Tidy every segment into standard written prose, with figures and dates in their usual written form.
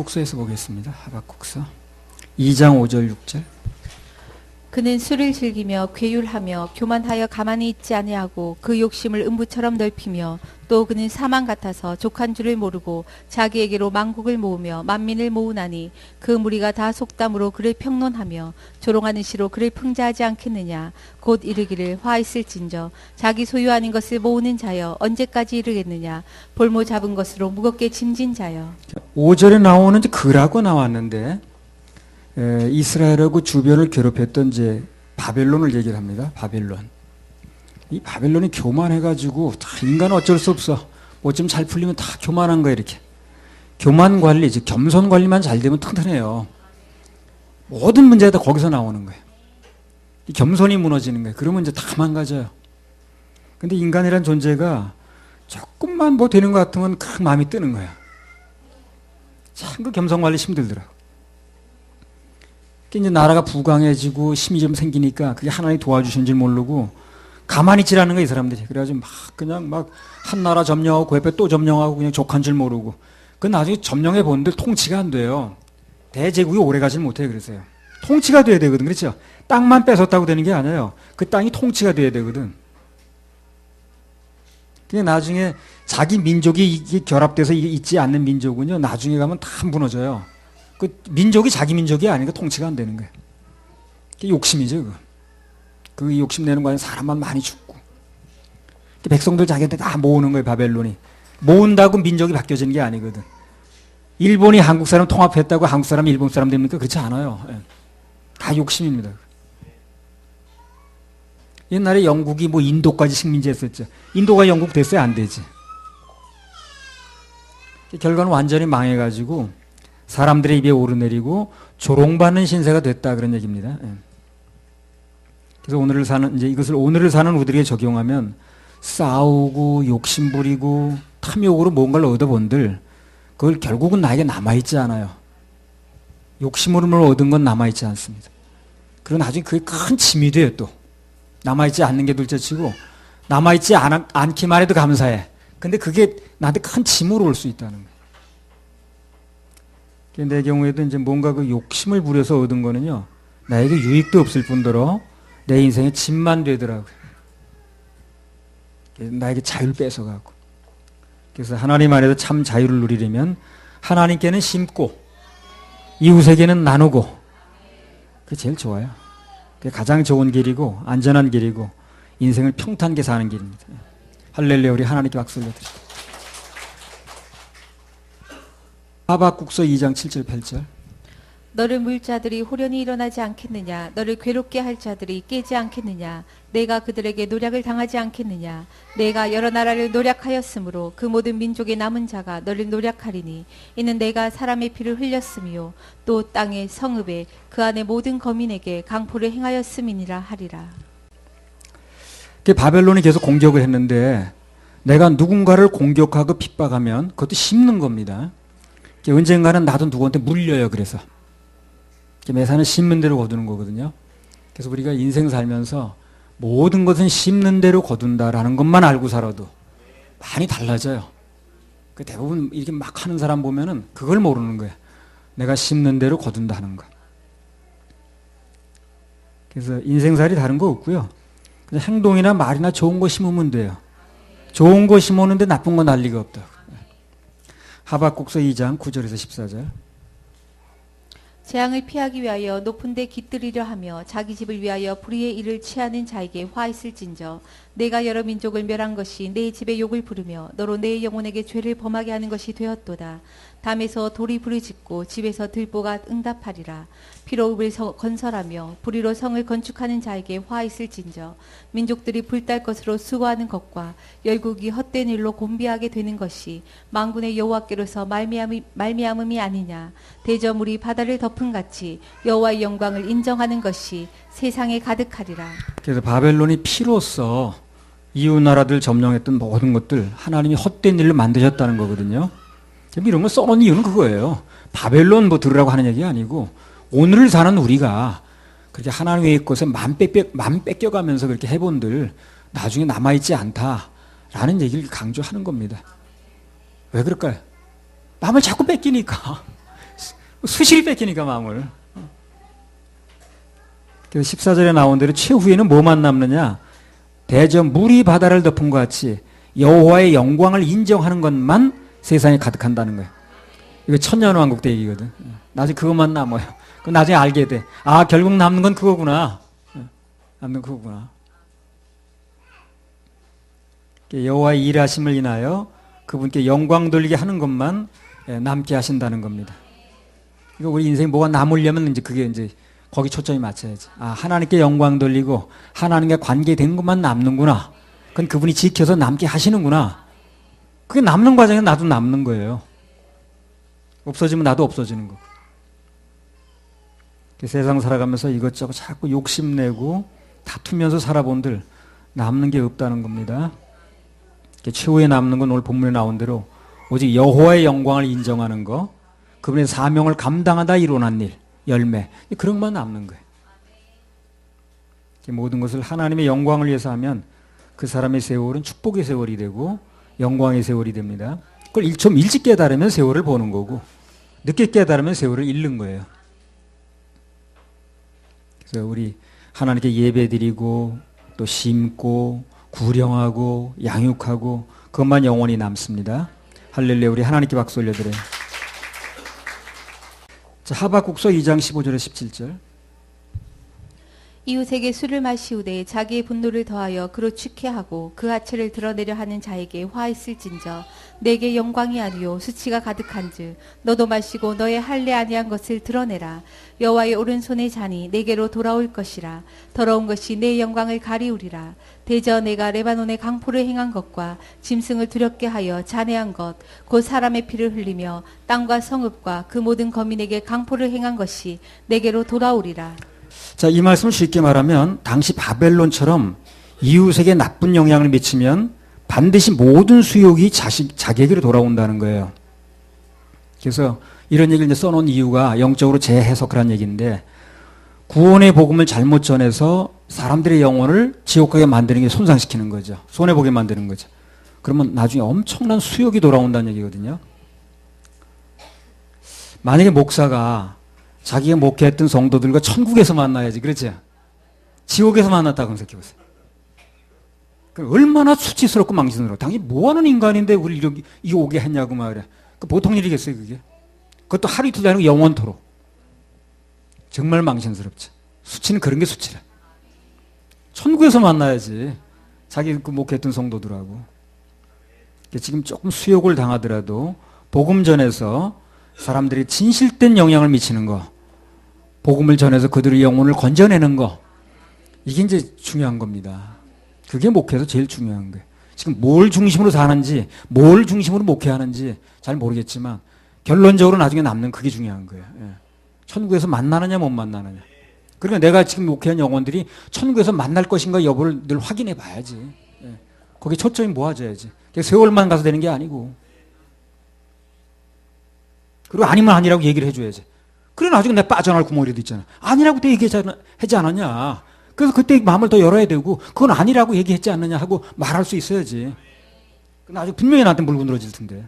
하박국서에서 보겠습니다. 하박국서 2장 5절 6절. 그는 술을 즐기며 괴율하며 교만하여 가만히 있지 아니하고 그 욕심을 음부처럼 넓히며 또 그는 사망 같아서 족한 줄을 모르고 자기에게로 만국을 모으며 만민을 모으나니 그 무리가 다 속담으로 그를 평론하며 조롱하는 시로 그를 풍자하지 않겠느냐. 곧 이르기를 화 있을진저 자기 소유 아닌 것을 모으는 자여 언제까지 이르겠느냐. 볼모 잡은 것으로 무겁게 짐진 자여. 5절에 나오는 그라고 나왔는데 이스라엘하고 주변을 괴롭혔던 이제 바벨론을 얘기를 합니다. 바벨론. 이 바벨론이 교만해가지고 인간은 어쩔 수 없어. 뭐 좀 잘 풀리면 다 교만한 거야 이렇게. 교만 관리, 즉 겸손 관리만 잘 되면 튼튼해요. 모든 문제가 다 거기서 나오는 거예요. 이 겸손이 무너지는 거예요. 그러면 이제 다 망가져요. 근데 인간이란 존재가 조금만 뭐 되는 것 같으면 큰 마음이 뜨는 거야. 참 그 겸손 관리 힘들더라고. 이제 나라가 부강해지고 힘이 좀 생기니까 그게 하나님 도와주신 줄 모르고 가만히 있지라는 거야, 이 사람들이. 그래가지고 막 그냥 막 한 나라 점령하고 그 옆에 또 점령하고 그냥 족한 줄 모르고. 그 나중에 점령해 본들 통치가 안 돼요. 대제국이 오래 가질 못해요, 그래서요. 통치가 돼야 되거든, 그렇죠? 땅만 뺏었다고 되는 게 아니에요. 그 땅이 통치가 돼야 되거든. 그냥 나중에 자기 민족이 이게 결합돼서 이게 있지 않는 민족은요, 나중에 가면 다 무너져요. 그 민족이 자기 민족이 아니니까 통치가 안 되는 거예요. 그게 욕심이죠, 그거. 그 욕심 내는 거는 사람만 많이 죽고. 백성들 자기한테 다 모으는 거예요, 바벨론이. 모은다고 민족이 바뀌어지는 게 아니거든. 일본이 한국 사람 통합했다고 한국 사람이 일본 사람 됩니까? 그렇지 않아요. 다 욕심입니다. 옛날에 영국이 뭐 인도까지 식민지 했었죠. 인도가 영국 됐어요? 안 되지. 결과는 완전히 망해가지고 사람들의 입에 오르내리고 조롱받는 신세가 됐다 그런 얘기입니다. 그래서 이것을 오늘을 사는 우리에게 적용하면 싸우고 욕심 부리고 탐욕으로 뭔가를 얻어본들 그걸 결국은 나에게 남아있지 않아요. 욕심으로 얻은 건 남아있지 않습니다. 그리고 나중에 그게 큰 짐이 돼요 또. 남아있지 않는 게 둘째치고 남아있지 않기만 해도 감사해. 근데 그게 나한테 큰 짐으로 올 수 있다는 거예요. 내 경우에도 이제 뭔가 그 욕심을 부려서 얻은 거는요, 나에게 유익도 없을 뿐더러 내 인생의 짐만 되더라고요. 나에게 자유를 뺏어가고. 그래서 하나님 안에서 참 자유를 누리려면 하나님께는 심고 이웃에게는 나누고, 그게 제일 좋아요. 그게 가장 좋은 길이고 안전한 길이고 인생을 평탄하게 사는 길입니다. 할렐루야. 우리 하나님께 박수 올려드립니다. 하박국서 2장 7절 8절. 너를 물 자들이 호련히 일어나지 않겠느냐. 너를 괴롭게 할 자들이 깨지 않겠느냐. 내가 그들에게 노략을 당하지 않겠느냐. 내가 여러 나라를 노략하였으므로 그 모든 민족의 남은 자가 너를 노략하리니 이는 내가 사람의 피를 흘렸으며 또 땅의 성읍에 그 안에 모든 거민에게 강포를 행하였음이니라 하리라. 바벨론이 계속 공격을 했는데 내가 누군가를 공격하고 핍박하면 그것도 심는 겁니다. 언젠가는 나도 누구한테 물려요. 그래서 매사는 심는 대로 거두는 거거든요. 그래서 우리가 인생 살면서 모든 것은 심는 대로 거둔다라는 것만 알고 살아도 많이 달라져요. 대부분 이렇게 막 하는 사람 보면은 그걸 모르는 거예요. 내가 심는 대로 거둔다 하는 거. 그래서 인생살이 다른 거 없고요. 그냥 행동이나 말이나 좋은 거 심으면 돼요. 좋은 거 심었는데 나쁜 거 날 리가 없다. 하박국서 2장 9절에서 14절. 재앙을 피하기 위하여 높은 데 깃들이려 하며 자기 집을 위하여 불의의 일을 취하는 자에게 화 있을진저 내가 여러 민족을 멸한 것이 내 집에 욕을 부르며 너로 내 영혼에게 죄를 범하게 하는 것이 되었도다. 담에서 돌이 부르짖고 집에서 들보가 응답하리라. 피로 읍을 건설하며 불의로 성을 건축하는 자에게 화 있을진저 민족들이 불탈 것으로 수고하는 것과 열국이 헛된 일로 곤비하게 되는 것이 만군의 여호와께로서 말미암음이 아니냐. 대저물이 바다를 덮은 같이 여호와의 영광을 인정하는 것이 세상에 가득하리라. 그래서 바벨론이 피로써 이웃 나라들 점령했던 모든 것들 하나님이 헛된 일로 만드셨다는 거거든요. 이런 거 써놓은 이유는 그거예요. 바벨론 뭐 들으라고 하는 얘기가 아니고 오늘을 사는 우리가 그렇게 하나님의 것에 맘 뺏겨가면서 그렇게 해본들 나중에 남아있지 않다라는 얘기를 강조하는 겁니다. 왜 그럴까요? 남을 자꾸 뺏기니까. 수시리 뺏기니까 마음을. 그래서 14절에 나온 대로 최후에는 뭐만 남느냐? 대저 물이 바다를 덮은 것 같이 여호와의 영광을 인정하는 것만 세상에 가득한다는 거예요. 이거 천년왕국 때 얘기거든. 나중에 그것만 남아요. 그럼 나중에 알게 돼. 아, 결국 남는 건 그거구나. 남는 그거구나. 여호와의 일하심을 인하여 그분께 영광 돌리게 하는 것만 남게 하신다는 겁니다. 이거 우리 인생에 뭐가 남으려면 이제 그게 이제 거기 초점이 맞춰야지. 아, 하나님께 영광 돌리고 하나님과 관계된 것만 남는구나. 그건 그분이 지켜서 남게 하시는구나. 그게 남는 과정에 나도 남는 거예요. 없어지면 나도 없어지는 거고. 세상 살아가면서 이것저것 자꾸 욕심내고 다투면서 살아본들 남는 게 없다는 겁니다. 최후에 남는 건 오늘 본문에 나온 대로 오직 여호와의 영광을 인정하는 거, 그분의 사명을 감당하다 이루어난 일, 열매, 그런 것만 남는 거예요. 모든 것을 하나님의 영광을 위해서 하면 그 사람의 세월은 축복의 세월이 되고 영광의 세월이 됩니다. 그걸 좀 일찍 깨달으면 세월을 보는 거고 늦게 깨달으면 세월을 잃는 거예요. 그래서 우리 하나님께 예배드리고 또 심고 구령하고 양육하고 그것만 영원히 남습니다. 할렐루야. 우리 하나님께 박수 올려드려요. 자, 하박국서 2장 15절에 17절. 이웃에게 술을 마시우되 자기의 분노를 더하여 그로 취케하고 그 하체를 드러내려 하는 자에게 화 있을진저 내게 영광이 아니요 수치가 가득한즉 너도 마시고 너의 할례 아니한 것을 드러내라. 여호와의 오른손의 잔이 내게로 돌아올 것이라. 더러운 것이 내 영광을 가리우리라. 대저 내가 레바논의 강포를 행한 것과 짐승을 두렵게 하여 잔해한 것 곧 사람의 피를 흘리며 땅과 성읍과 그 모든 거민에게 강포를 행한 것이 내게로 돌아오리라. 자, 이 말씀을 쉽게 말하면 당시 바벨론처럼 이웃에게 나쁜 영향을 미치면 반드시 모든 수욕이 자기에게로 돌아온다는 거예요. 그래서 이런 얘기를 이제 써놓은 이유가 영적으로 재해석하라는 얘기인데, 구원의 복음을 잘못 전해서 사람들의 영혼을 지옥 가게 만드는 게 손상시키는 거죠. 손해보게 만드는 거죠. 그러면 나중에 엄청난 수욕이 돌아온다는 얘기거든요. 만약에 목사가 자기가 목회했던 성도들과 천국에서 만나야지, 그렇지? 지옥에서 만났다고 생각해보세요. 얼마나 수치스럽고 망신스러워. 당연히 뭐하는 인간인데 우리 이렇게 오게 했냐고 말이야. 보통 일이겠어요, 그게? 그것도 하루 이틀이 아니고 영원토록. 정말 망신스럽지. 수치는 그런 게 수치라. 천국에서 만나야지. 자기 그 목회했던 성도들하고. 지금 조금 수욕을 당하더라도 복음 전에서 사람들이 진실된 영향을 미치는 거, 복음을 전해서 그들의 영혼을 건져내는 거, 이게 이제 중요한 겁니다. 그게 목회에서 제일 중요한 거예요. 지금 뭘 중심으로 사는지, 뭘 중심으로 목회하는지 잘 모르겠지만 결론적으로 나중에 남는 그게 중요한 거예요. 예. 천국에서 만나느냐 못 만나느냐. 그러니까 내가 지금 목회한 영혼들이 천국에서 만날 것인가 여부를 늘 확인해 봐야지. 예. 거기에 초점이 모아져야지. 세월만 가서 되는 게 아니고. 그리고 아니면 아니라고 얘기를 해줘야지. 그래 나중에 내가 빠져나갈 구멍이라도 있잖아. 아니라고 그때 얘기하지 않았냐. 그래서 그때 마음을 더 열어야 되고 그건 아니라고 얘기했지 않느냐 하고 말할 수 있어야지. 나중에 분명히 나한테 물고 늘어질 텐데.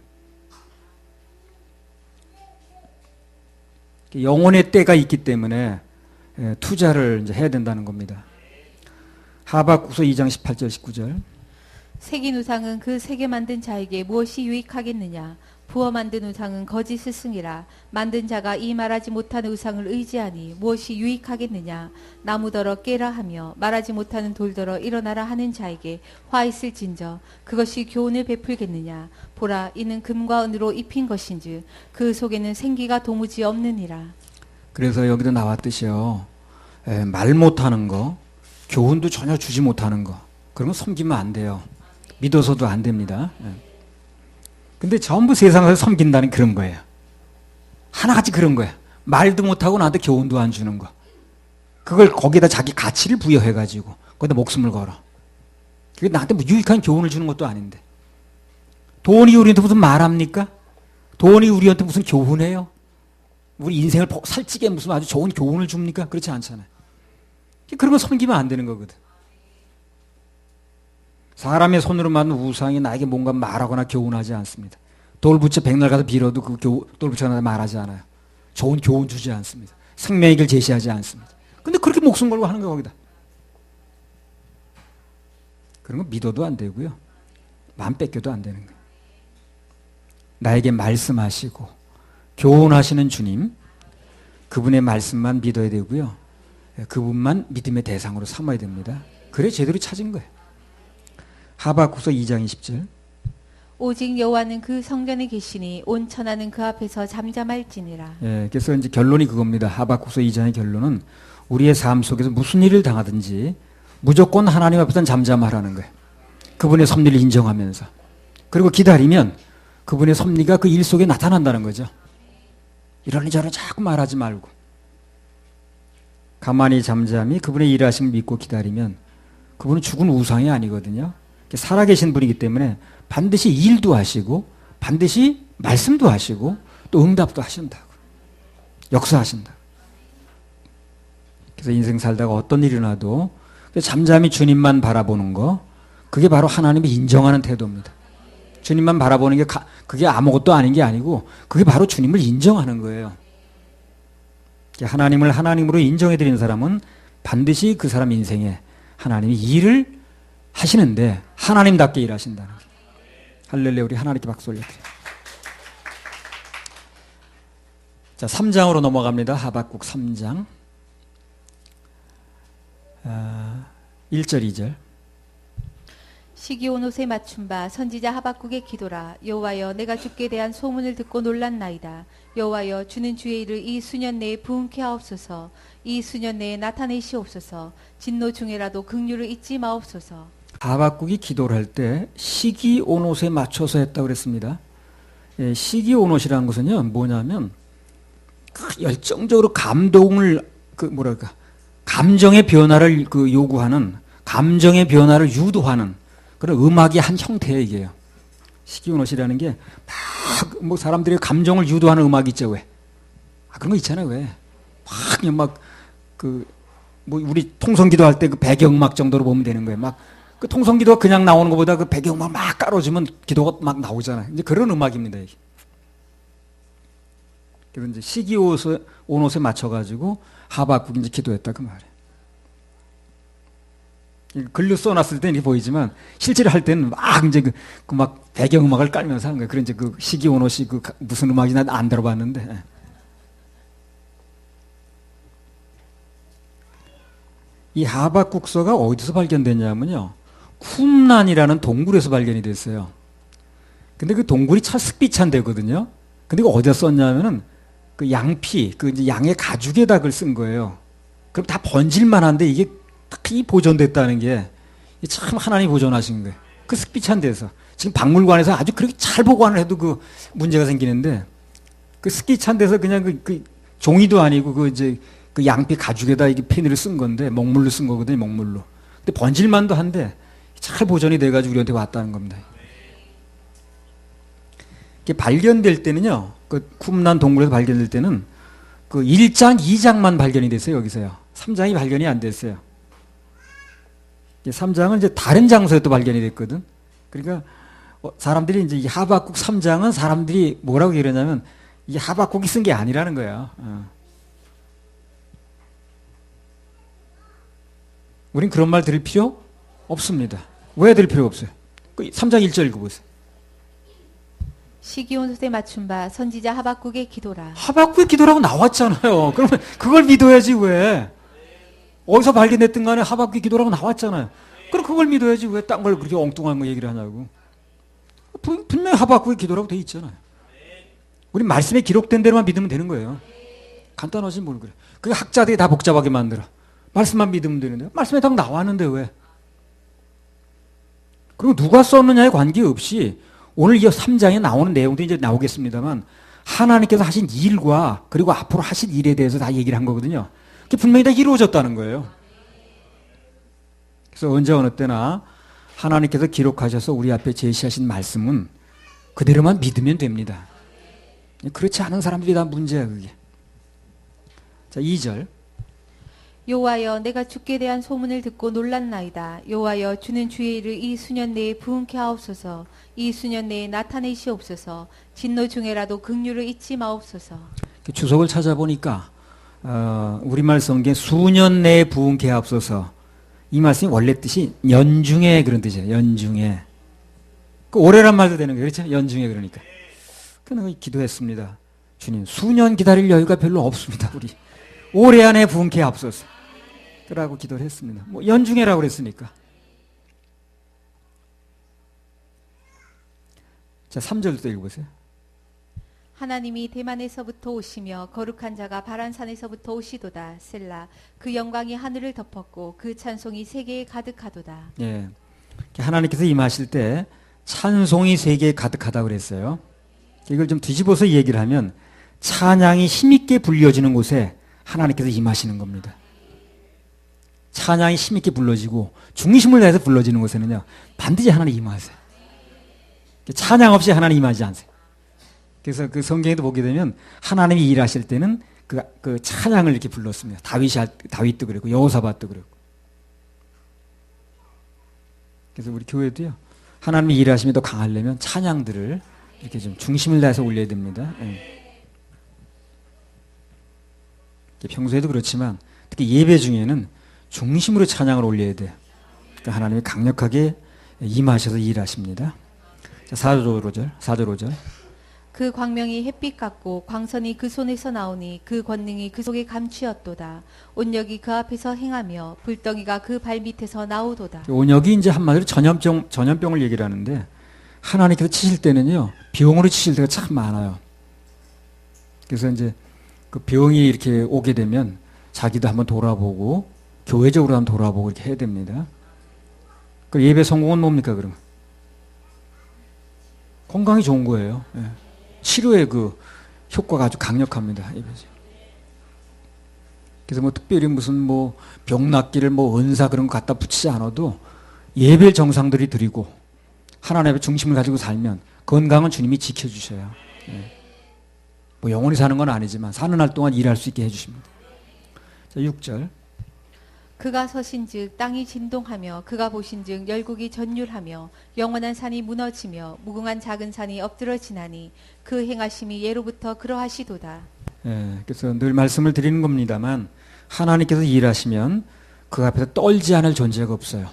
영혼의 때가 있기 때문에 투자를 이제 해야 된다는 겁니다. 하박국서 2장 18절 19절. 새긴 우상은 그 새겨 만든 자에게 무엇이 유익하겠느냐. 부어 만든 우상은 거짓 스승이라. 만든 자가 이 말하지 못하는 우상을 의지하니 무엇이 유익하겠느냐. 나무더러 깨라 하며 말하지 못하는 돌더러 일어나라 하는 자에게 화 있을진저 그것이 교훈을 베풀겠느냐. 보라 이는 금과 은으로 입힌 것인즉 그 속에는 생기가 도무지 없느니라. 그래서 여기도 나왔듯이요. 말 못하는 거, 교훈도 전혀 주지 못하는 거, 그런 거 섬기면 안 돼요. 믿어서도 안 됩니다. 근데 전부 세상에서 섬긴다는 그런 거예요. 하나같이 그런 거예요. 말도 못하고 나한테 교훈도 안 주는 거. 그걸 거기다 자기 가치를 부여해가지고 거기다 목숨을 걸어. 그게 나한테 뭐 유익한 교훈을 주는 것도 아닌데. 돈이 우리한테 무슨 말합니까? 돈이 우리한테 무슨 교훈해요? 우리 인생을 살찌게 무슨 아주 좋은 교훈을 줍니까? 그렇지 않잖아요. 그런 거 섬기면 안 되는 거거든. 사람의 손으로 만든 우상이 나에게 뭔가 말하거나 교훈하지 않습니다. 돌 붙여 백날 가서 빌어도 그 돌 붙여 나한테 말하지 않아요. 좋은 교훈 주지 않습니다. 생명의 길 제시하지 않습니다. 근데 그렇게 목숨 걸고 하는 거야, 거기다. 그런 거 믿어도 안 되고요. 마음 뺏겨도 안 되는 거예요. 나에게 말씀하시고 교훈하시는 주님, 그분의 말씀만 믿어야 되고요. 그분만 믿음의 대상으로 삼아야 됩니다. 그래 제대로 찾은 거예요. 하박국서 2장 20절. 오직 여호와는 그 성전에 계시니 온 천하는 그 앞에서 잠잠할지니라. 예, 그래서 이제 결론이 그겁니다. 하박국서 2장의 결론은 우리의 삶 속에서 무슨 일을 당하든지 무조건 하나님 앞에서 잠잠하라는 거예요. 그분의 섭리를 인정하면서. 그리고 기다리면 그분의 섭리가 그 일 속에 나타난다는 거죠. 이러니 저러니 자꾸 말하지 말고 가만히 잠잠히 그분의 일하심을 믿고 기다리면 그분은 죽은 우상이 아니거든요. 살아계신 분이기 때문에 반드시 일도 하시고 반드시 말씀도 하시고 또 응답도 하신다고. 역사하신다. 그래서 인생 살다가 어떤 일이 나도 잠잠히 주님만 바라보는 거, 그게 바로 하나님이 인정하는 태도입니다. 주님만 바라보는 게 그게 아무것도 아닌 게 아니고 그게 바로 주님을 인정하는 거예요. 하나님을 하나님으로 인정해드리는 사람은 반드시 그 사람 인생에 하나님이 일을 하시는데 하나님답게 일하신다는 거예요. 할렐루야. 우리 하나님께 박수 올려드려요. 자, 3장으로 넘어갑니다. 하박국 3장 1절 2절. 시기 온 옷에 맞춘 바 선지자 하박국의 기도라. 여호와여, 내가 주께 대한 소문을 듣고 놀랐나이다. 여호와여, 주는 주의 일을 이 수년 내에 부응케 하옵소서. 이 수년 내에 나타내시옵소서. 진노 중에라도 긍휼을 잊지 마옵소서. 하박국이 기도를 할 때 시기 온 옷에 맞춰서 했다고 그랬습니다. 예, 시기 온 옷이라는 것은요, 뭐냐면 열정적으로 감동을 감정의 변화를 요구하는, 감정의 변화를 유도하는 그런 음악의 한 형태예요, 이게요. 시기 온 옷이라는 게 막 사람들의 감정을 유도하는 음악이 있죠, 왜? 그런 거 있잖아요, 왜? 우리 통성기도 할 때 그 배경음악 정도로 보면 되는 거예요. 그 통성기도가 그냥 나오는 것보다 그 배경음악 막 깔아주면 기도가 막 나오잖아요. 이제 그런 음악입니다, 이게. 그래서 이제 시기 온 옷에 맞춰가지고 하박국이 이제 기도했다, 그 말이에요. 글로 써놨을 때는 이렇게 보이지만 실제로 할 때는 막 이제 막 배경음악을 깔면서 하는 거예요. 그런 이제 그 시기 온 옷이 무슨 음악인지 난 안 들어봤는데. 이 하박국서가 어디서 발견됐냐면요, 쿰란이라는 동굴에서 발견이 됐어요. 근데 그 동굴이 습비찬 데거든요. 근데 이거 어디다 썼냐면은 그 양피, 이제 양의 가죽에다 그걸 쓴 거예요. 그럼 다 번질만한데 이게 특히 보존됐다는 게 참 하나님이 보존하신 거예요. 그 습비찬 데서. 지금 박물관에서 아주 그렇게 잘 보관을 해도 그 문제가 생기는데, 그 습비찬 데서 그냥 그 종이도 아니고 그 양피 가죽에다 이게 페인을 쓴 건데, 먹물로 쓴 거거든요, 먹물로. 근데 번질만도 한데 잘 보존이 돼가지고 우리한테 왔다는 겁니다. 이게 발견될 때는요, 그 쿰란 동굴에서 발견될 때는 그 1장, 2장만 발견이 됐어요, 여기서요. 3장이 발견이 안 됐어요. 3장은 이제 다른 장소에 또 발견이 됐거든. 그러니까 사람들이 이제 이 하박국 3장은 사람들이 뭐라고 이러냐면 이 하박국이 쓴 게 아니라는 거야. 우린 그런 말 들을 필요 없습니다. 왜 들을 필요가 없어요? 3장 1절 읽어보세요. 시기 온 옷에 맞춘 바 선지자 하박국의 기도라. 하박국의 기도라고 나왔잖아요. 그러면 그걸 믿어야지 왜? 어디서 발견됐든 간에 하박국의 기도라고 나왔잖아요. 그럼 그걸 믿어야지 왜 딴 걸 그렇게 엉뚱한 거 얘기를 하냐고. 분명히 하박국의 기도라고 돼 있잖아요. 우리 말씀에 기록된 대로만 믿으면 되는 거예요. 간단하지 뭘 그래. 그게 학자들이 다 복잡하게 만들어. 말씀만 믿으면 되는데. 말씀에 딱 나왔는데 왜? 그리고 누가 썼느냐에 관계없이 오늘 이 3장에 나오는 내용도 이제 나오겠습니다만 하나님께서 하신 일과 그리고 앞으로 하실 일에 대해서 다 얘기를 한 거거든요. 그게 분명히 다 이루어졌다는 거예요. 그래서 언제 어느 때나 하나님께서 기록하셔서 우리 앞에 제시하신 말씀은 그대로만 믿으면 됩니다. 그렇지 않은 사람들이 다 문제야, 그게. 자, 2절. 여호와여, 내가 주께 대한 소문을 듣고 놀랐나이다. 여호와여, 주는 주의 일을 이 수년 내에 부응케 하옵소서. 이 수년 내에 나타내시옵소서. 진노 중에라도 긍휼을 잊지 마옵소서. 주석을 찾아보니까 우리말 성경 수년 내에 부은 개 앞서서 이 말씀이 원래 뜻이 연중에 그런 뜻이에요. 연중에. 그 올해란 말도 되는 거예요. 그렇죠? 연중에 그러니까. 그래서 기도했습니다. 주님, 수년 기다릴 여유가 별로 없습니다. 우리 올해 안에 부은 개 앞서서. 그러고 기도를 했습니다. 뭐 연중에라고 그랬으니까. 자, 3절도 읽어보세요. 하나님이 대만에서부터 오시며 거룩한 자가 바란산에서부터 오시도다. 셀라. 그 영광이 하늘을 덮었고 그 찬송이 세계에 가득하도다. 예. 하나님께서 임하실 때 찬송이 세계에 가득하다고 그랬어요. 이걸 좀 뒤집어서 얘기를 하면 찬양이 힘있게 불려지는 곳에 하나님께서 임하시는 겁니다. 찬양이 힘있게 불러지고 중심을 다해서 불러지는 곳에는요 반드시 하나님 임하세요. 찬양 없이 하나님 임하지 않으세요. 그래서 그 성경에도 보게 되면 하나님이 일하실 때는 그 찬양을 이렇게 불렀습니다. 다윗도 그랬고 여호사밧도 그랬고. 그래서 우리 교회도요 하나님이 일하심이 더 강하려면 찬양들을 이렇게 좀 중심을 다해서 올려야 됩니다. 예. 평소에도 그렇지만 특히 예배 중에는 중심으로 찬양을 올려야 돼요. 그러니까 하나님이 강력하게 임하셔서 일하십니다. 자, 4절 5절. 그 광명이 햇빛 같고 광선이 그 손에서 나오니 그 권능이 그 속에 감추었도다. 온역이 그 앞에서 행하며 불덩이가 그 발밑에서 나오도다. 온역이 이제 한마디로 전염병을 얘기를 하는데 하나님께서 치실 때는요 병으로 치실 때가 참 많아요. 그래서 이제 그 병이 이렇게 오게 되면 자기도 한번 돌아보고 교회적으로 한번 돌아보고 이렇게 해야 됩니다. 그 예배 성공은 뭡니까 그러면? 건강이 좋은 거예요. 예. 치료의 그 효과가 아주 강력합니다. 예배죠. 그래서 뭐 특별히 무슨 뭐 병 낫기를 뭐 은사 그런 거 갖다 붙이지 않아도 예배 정상들이 드리고 하나님의 중심을 가지고 살면 건강은 주님이 지켜주셔요. 예. 뭐 영원히 사는 건 아니지만 사는 날 동안 일할 수 있게 해주십니다. 자, 6절. 그가 서신즉 땅이 진동하며 그가 보신즉 열국이 전율하며 영원한 산이 무너지며 무궁한 작은 산이 엎드러지나니 그 행하심이 예로부터 그러하시도다. 예, 그래서 늘 말씀을 드리는 겁니다만 하나님께서 일하시면 그 앞에서 떨지 않을 존재가 없어요.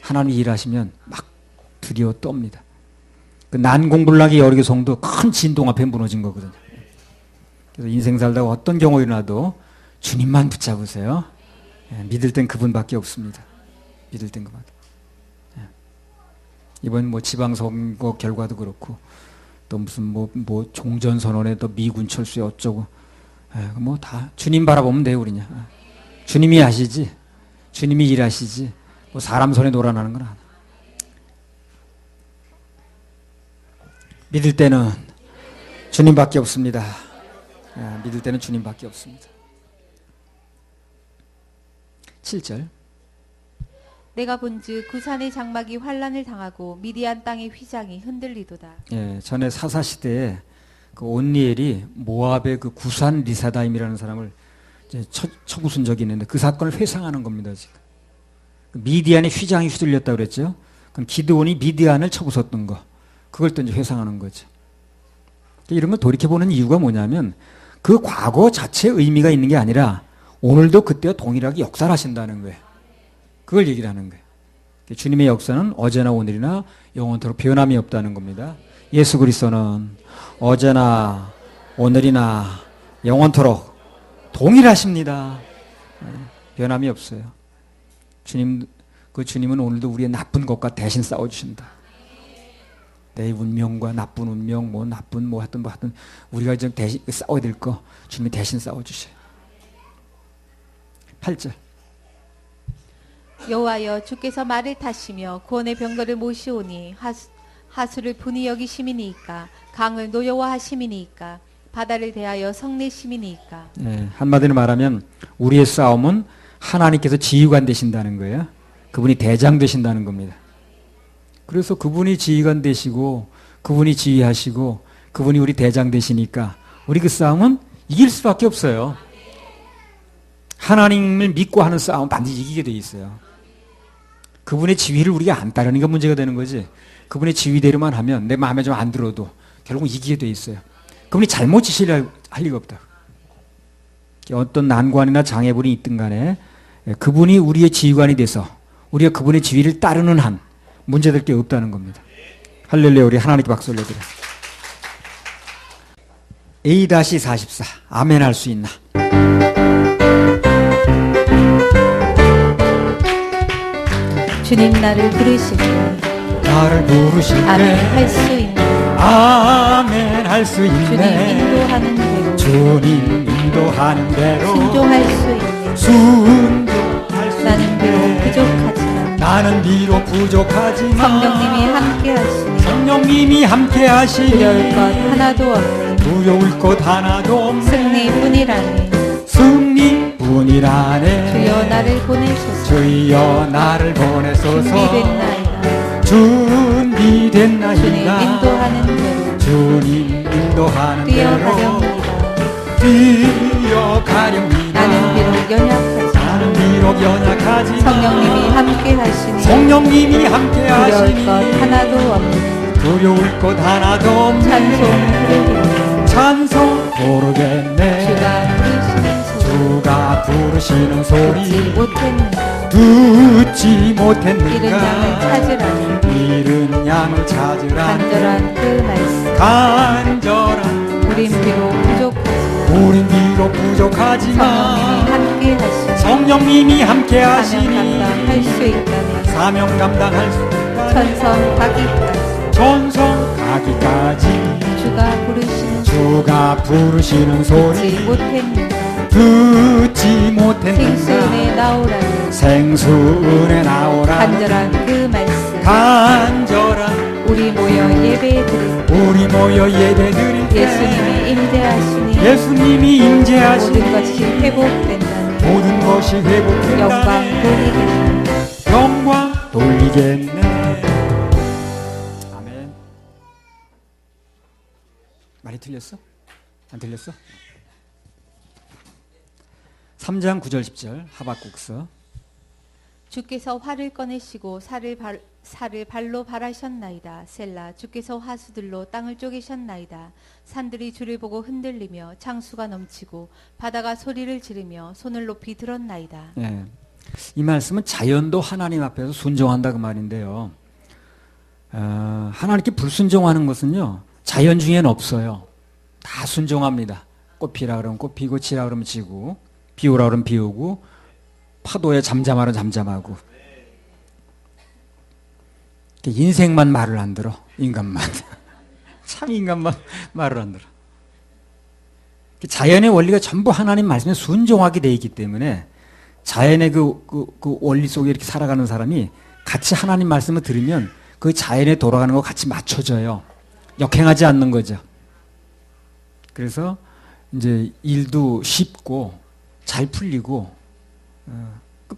하나님이 일하시면 막 두려워 떱니다. 그 난공불락의 여리고성도 큰 진동 앞에 무너진 거거든요. 그래서 인생 살다가 어떤 경우가 일어나도 주님만 붙잡으세요. 예, 믿을 땐 그분밖에 없습니다. 믿을 땐 그분밖에. 예. 이번 뭐 지방선거 결과도 그렇고 또 무슨 뭐 종전선언에 또 미군 철수에 어쩌고 뭐 다 주님 바라보면 돼요 우리냐. 주님이 하시지, 주님이 일하시지 뭐 사람 손에 놀아나는 건 아니야. 믿을 때는 주님밖에 없습니다. 예, 믿을 때는 주님밖에 없습니다. 7절. 내가 본즉 그 산의 장막이 환란을 당하고 미디안 땅의 휘장이 흔들리도다. 예, 전에 사사 시대에 그 온니엘이 모압의 그 구산 리사다임이라는 사람을 이제 쳐부순 적이 있는데 그 사건을 회상하는 겁니다 지금. 미디안의 휘장이 휘둘렸다고 그랬죠. 그럼 기드온이 미디안을 쳐부쉈던 거, 그걸 또 이제 회상하는 거죠. 이런 걸 돌이켜보는 이유가 뭐냐면 그 과거 자체의 의미가 있는 게 아니라 오늘도 그때와 동일하게 역사를 하신다는 거예요. 그걸 얘기를 하는 거예요. 주님의 역사는 어제나 오늘이나 영원토록 변함이 없다는 겁니다. 예수 그리스도는 어제나 오늘이나 영원토록 동일하십니다. 변함이 없어요. 주님은 오늘도 우리의 나쁜 것과 대신 싸워주신다. 내 운명과 나쁜 운명, 뭐 나쁜 뭐 하여튼 우리가 좀 대신 싸워야 될 거 주님이 대신 싸워주셔요. 8절. 여호와여 주께서 말을 타시며 구원의 병거를 모시오니 하수를 분이 여기심이니이까 강을 노여워하심이니이까 바다를 대하여 성내심이니이까. 네, 한마디로 말하면 우리의 싸움은 하나님께서 지휘관 되신다는 거예요. 그분이 대장 되신다는 겁니다. 그래서 그분이 지휘관 되시고 그분이 지휘하시고 그분이 우리 대장 되시니까 우리 그 싸움은 이길 수밖에 없어요. 하나님을 믿고 하는 싸움은 반드시 이기게 돼 있어요. 그분의 지휘를 우리가 안 따르는 게 문제가 되는 거지. 그분의 지휘대로만 하면 내 마음에 좀 안 들어도 결국 이기게 돼 있어요. 그분이 잘못 지시를 할 리가 없다. 어떤 난관이나 장애물이 있든 간에 그분이 우리의 지휘관이 돼서 우리가 그분의 지휘를 따르는 한 문제될 게 없다는 겁니다. 할렐루야. 우리 하나님께 박수 올려드려요. A-44 아멘 할 수 있나? 주님 나를 부르실 때 나를 부르실 때 아멘 할 수 있네. 아멘 할 수 주님 있네. 인도하는 대로 주님 인도하는 대로 순종할 수 있네. 순종할 수 나는 비록 있네. 부족하지만 나는 비록 부족하지만 성령님이 함께 하시니 성령님이 함께 하시니 두려울 것 하나도 없네. 두려울 것 하나도 없네. 승리뿐이라네. 승리뿐이라네. 주여 나를 보내소서. 주여 나를 보내소서. 준비됐나이다. 준비됐나이다. 주님 인도하는 대로 주님 인도하는 대로 뛰어가렵니다. 뛰어가렵니다. 나는 비록 연약하지만 나는 비록 연약하지만 성령님이 함께 하시니 성령님이 함께 두려울 하시니 것 하나도 없네. 두려울 것 하나도 없네. 찬송 부르겠네. 찬송 부르겠네. 주가 부르시는 소리 주가 부르시는 듣지 소리 못했는가. 듣지 잃은 못했는가. 양을 찾으라니 잃은 양을 찾으라. 간절한 그 말씀. 간절한 우린 비록 부족하지만 우린 비록 부족하지만 성령님이 함께 하시니 성령님이 함께 사명 하시니 감당할 수 있다네. 사명 감당할 수 있다. 천성 가기까지 전성 가기까지 주가 부르시는 주가 부르시는 듣지 소리 못했는가. 듣지 생수은에 못했는가. 나오라니 생수은에 나오라. 간절한 그 말씀. 간절한 우리 모여 예배 드릴 때 우리 모여 예배 드릴 때 예수님이 임재하시니 예수님이 임재하시니 모든 것이 회복된다네. 모든 것이 회복된다. 영광 돌리겠네. 영광 돌리겠네. 아멘. 많이 틀렸어? 안 틀렸어? 3장 9절 10절 하박국서. 주께서 활을 꺼내시고 살을 발로 발하셨나이다. 셀라. 주께서 화수들로 땅을 쪼개셨나이다. 산들이 주를 보고 흔들리며 창수가 넘치고 바다가 소리를 지르며 손을 높이 들었나이다. 예. 이 말씀은 자연도 하나님 앞에서 순종한다 그 말인데요. 하나님께 불순종하는 것은요 자연 중에는 없어요. 다 순종합니다. 꽃 피라 그러면 꽃 피고 지라 그러면 지고 비 오라 그러면 비 오고 파도에 잠잠하면 잠잠하고. 인생만 말을 안 들어. 인간만. 참 인간만 말을 안 들어. 자연의 원리가 전부 하나님 말씀에 순종하게 되어 있기 때문에 자연의 그 원리 속에 이렇게 살아가는 사람이 같이 하나님 말씀을 들으면 그 자연에 돌아가는 거 같이 맞춰져요. 역행하지 않는 거죠. 그래서 이제 일도 쉽고 잘 풀리고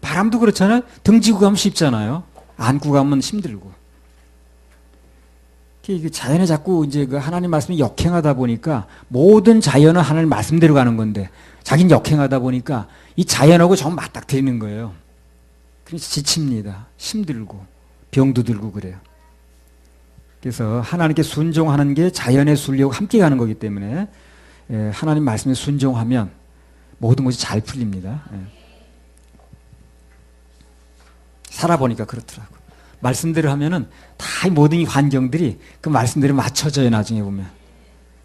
바람도 그렇잖아요. 등지고 가면 쉽잖아요. 안고 가면 힘들고. 자연에 자꾸 이제 그 하나님 말씀이 역행하다 보니까 모든 자연은 하나님 말씀대로 가는 건데 자기는 역행하다 보니까 이 자연하고 정 맞닥뜨리는 거예요. 그래서 지칩니다. 힘들고 병도 들고 그래요. 그래서 하나님께 순종하는 게 자연의 순리하고 함께 가는 거기 때문에 하나님 말씀에 순종하면 모든 것이 잘 풀립니다. 살아보니까 그렇더라고. 말씀대로 하면은 다 모든 이 환경들이 그 말씀대로 맞춰져요, 나중에 보면.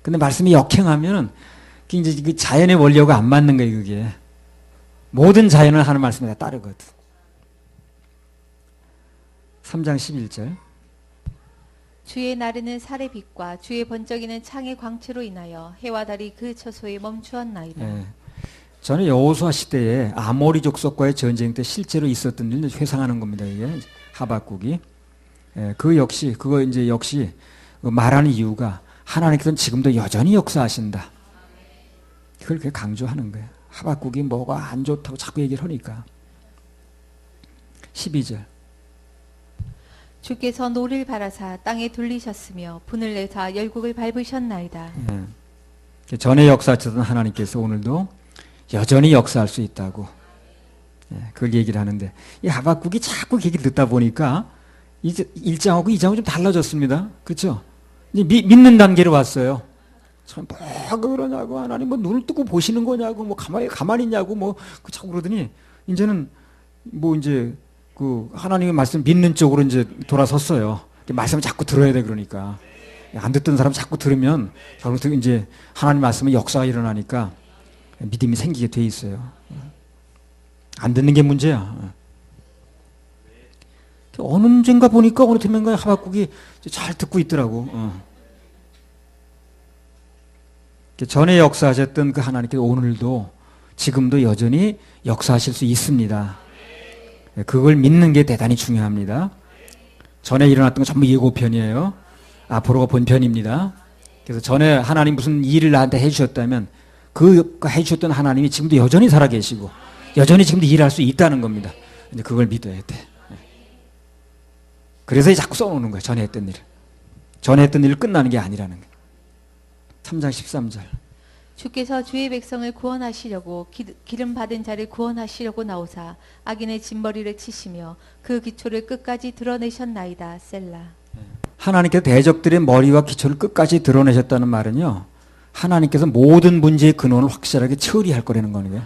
근데 말씀이 역행하면은 이제 그 자연의 원리하고 안 맞는 거예요, 그게. 모든 자연을 하는 말씀에 다 따르거든. 3장 11절. 주의 나르는 살의 빛과 주의 번쩍이는 창의 광채로 인하여 해와 달이 그 처소에 멈추었나이다. 저는 여호수아 시대에 아모리 족속과의 전쟁 때 실제로 있었던 일을 회상하는 겁니다. 이게 하박국이. 그거 이제 역시 말하는 이유가 하나님께서는 지금도 여전히 역사하신다. 그걸 그렇게 강조하는 거예요. 하박국이 뭐가 안 좋다고 자꾸 얘기를 하니까. 12절. 주께서 노를 바라사 땅에 돌리셨으며 분을 내사 열국을 밟으셨나이다. 전에 역사하셨던 하나님께서 오늘도 여전히 역사할 수 있다고 그걸 얘기를 하는데 이 하박국이 자꾸 얘기를 듣다 보니까 이제 1장하고 2장하고 좀 달라졌습니다. 그렇죠? 이제 믿는 단계로 왔어요. 참 뭐가 그러냐고, 하나님 뭐 눈을 뜨고 보시는 거냐고, 뭐 가만히 있냐고, 뭐 자꾸 그러더니 이제는 뭐 이제 그 하나님의 말씀 믿는 쪽으로 이제 돌아섰어요. 말씀을 자꾸 들어야 돼. 그러니까 안 듣던 사람 자꾸 들으면 결국 이제 하나님 말씀의 역사가 일어나니까 믿음이 생기게 돼 있어요. 안 듣는 게 문제야. 어느 언젠가 보니까 어느 틈엔가 하박국이 잘 듣고 있더라고. 전에 역사하셨던 그 하나님께서 오늘도 지금도 여전히 역사하실 수 있습니다. 그걸 믿는 게 대단히 중요합니다. 전에 일어났던 건 전부 예고편이에요. 앞으로가 본편입니다. 그래서 전에 하나님 무슨 일을 나한테 해주셨다면 그 해주셨던 하나님이 지금도 여전히 살아계시고 여전히 지금도 일할 수 있다는 겁니다. 이제 그걸 믿어야 돼. 그래서 자꾸 써놓는 거예요. 전에 했던 일을. 전에 했던 일을 끝나는 게 아니라는 거예요. 3장 13절. 주께서 주의 백성을 구원하시려고 기름 받은 자를 구원하시려고 나오사 악인의 짐머리를 치시며 그 기초를 끝까지 드러내셨나이다. 셀라. 하나님께서 대적들의 머리와 기초를 끝까지 드러내셨다는 말은요, 하나님께서 모든 문제의 근원을 확실하게 처리할 거라는 거예요.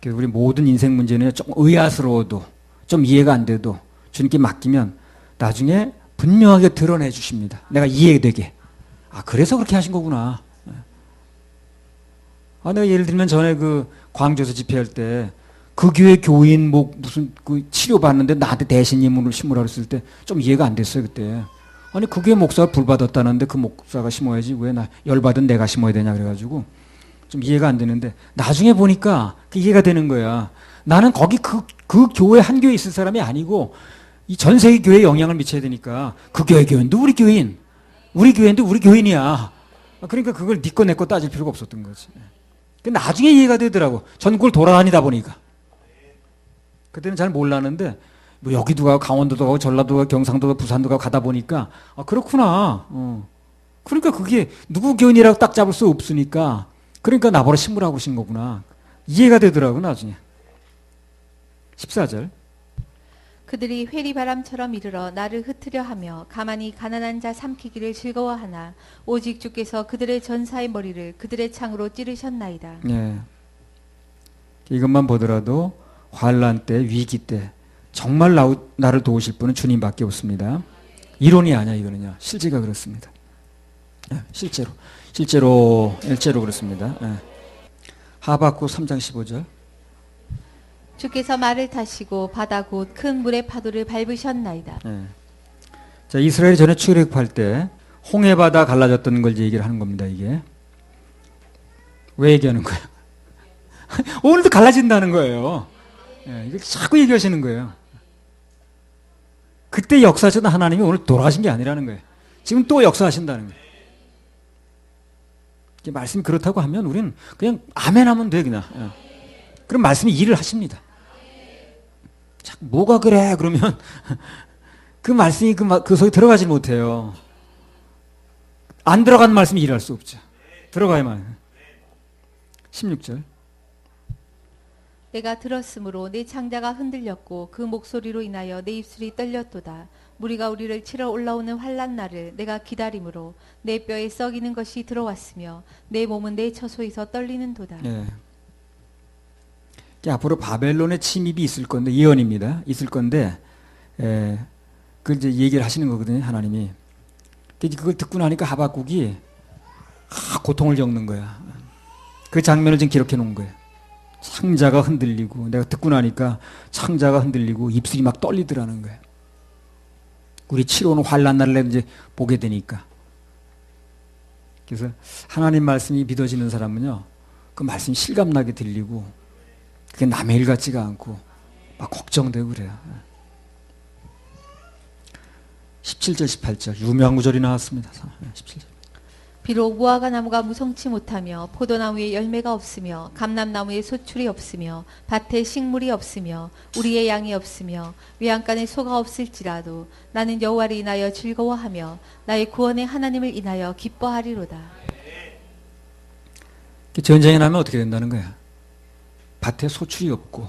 그래서 우리 모든 인생 문제는 좀 의아스러워도 좀 이해가 안 돼도 주님께 맡기면 나중에 분명하게 드러내 주십니다. 내가 이해되게. 아, 그래서 그렇게 하신 거구나. 내가 예를 들면 전에 그 광주에서 집회할 때 그 교회 교인 뭐 무슨 그 치료받는데 나한테 대신 예물을 심으라 그랬을 때 좀 이해가 안 됐어요, 그때. 아니, 그 교회 목사가 불 받았다는데 그 목사가 심어야지 왜 나 열받은 내가 심어야 되냐 그래가지고 좀 이해가 안 되는데 나중에 보니까 그 이해가 되는 거야. 나는 거기 그 교회 한 교회에 있을 사람이 아니고 이 전 세계 교회에 영향을 미쳐야 되니까 그 교회 교인도 우리 교인, 우리 교회인도 우리 교인이야. 그러니까 그걸 네 거 내 거 따질 필요가 없었던 거지. 나중에 이해가 되더라고. 전국을 돌아다니다 보니까. 그때는 잘 몰랐는데 뭐 여기도 가고 강원도도 가고 전라도 가고 경상도 가고 부산도 가고 가다 보니까 그렇구나. 그러니까 그게 누구 교인이라고 딱 잡을 수 없으니까 그러니까 나보러 신부라고 하신 거구나. 이해가 되더라고 나중에. 14절. 그들이 회리바람처럼 이르러 나를 흩으려 하며 가만히 가난한 자 삼키기를 즐거워하나 오직 주께서 그들의 전사의 머리를 그들의 창으로 찌르셨나이다. 네. 이것만 보더라도 환난 때, 위기 때 정말 나를 도우실 분은 주님밖에 없습니다. 이론이 아니야, 이거는요. 실제가 그렇습니다. 실제로 그렇습니다. 하박국 3장 15절. 주께서 말을 타시고 바다 곧 큰 물의 파도를 밟으셨나이다. 자, 이스라엘이 전에 출애굽할 때 홍해바다 갈라졌던 걸 얘기를 하는 겁니다. 이게 왜 얘기하는 거예요? 오늘도 갈라진다는 거예요. 이걸 자꾸 얘기하시는 거예요. 그때 역사하셨던 하나님이 오늘 돌아가신 게 아니라는 거예요. 지금 또 역사하신다는 거예요. 말씀이 그렇다고 하면 우리는 그냥 아멘 하면 돼, 그냥. 그럼 말씀이 일을 하십니다. 자꾸 뭐가 그래? 그러면 그 말씀이 그 속에 들어가지 못해요. 안 들어간 말씀이 일할 수 없죠. 들어가야만. 16절. 내가 들었으므로 내 창자가 흔들렸고 그 목소리로 인하여 내 입술이 떨렸도다. 무리가 우리를 치러 올라오는 환난 날을 내가 기다림으로 내 뼈에 썩이는 것이 들어왔으며 내 몸은 내 처소에서 떨리는도다. 앞으로 바벨론의 침입이 있을 건데, 예언입니다. 있을 건데, 그걸 이제 얘기를 하시는 거거든요, 하나님이. 그걸 듣고 나니까 하박국이 고통을 겪는 거야. 그 장면을 지금 기록해 놓은 거예요. 창자가 흔들리고, 내가 듣고 나니까 창자가 흔들리고 입술이 막 떨리더라는 거예요. 우리 치러오는 환난 날을 이제 보게 되니까. 그래서 하나님 말씀이 믿어지는 사람은요, 그 말씀이 실감나게 들리고, 그게 남의 일 같지가 않고 막 걱정되고 그래요. 17절 18절 유명한 구절이 나왔습니다. 17절. 비록 무화과 나무가 무성치 못하며 포도나무에 열매가 없으며 감람나무에 소출이 없으며 밭에 식물이 없으며 우리의 양이 없으며 외양간에 소가 없을지라도 나는 여호와를 인하여 즐거워하며 나의 구원의 하나님을 인하여 기뻐하리로다. 전쟁이 나면 어떻게 된다는 거야? 밭에 소출이 없고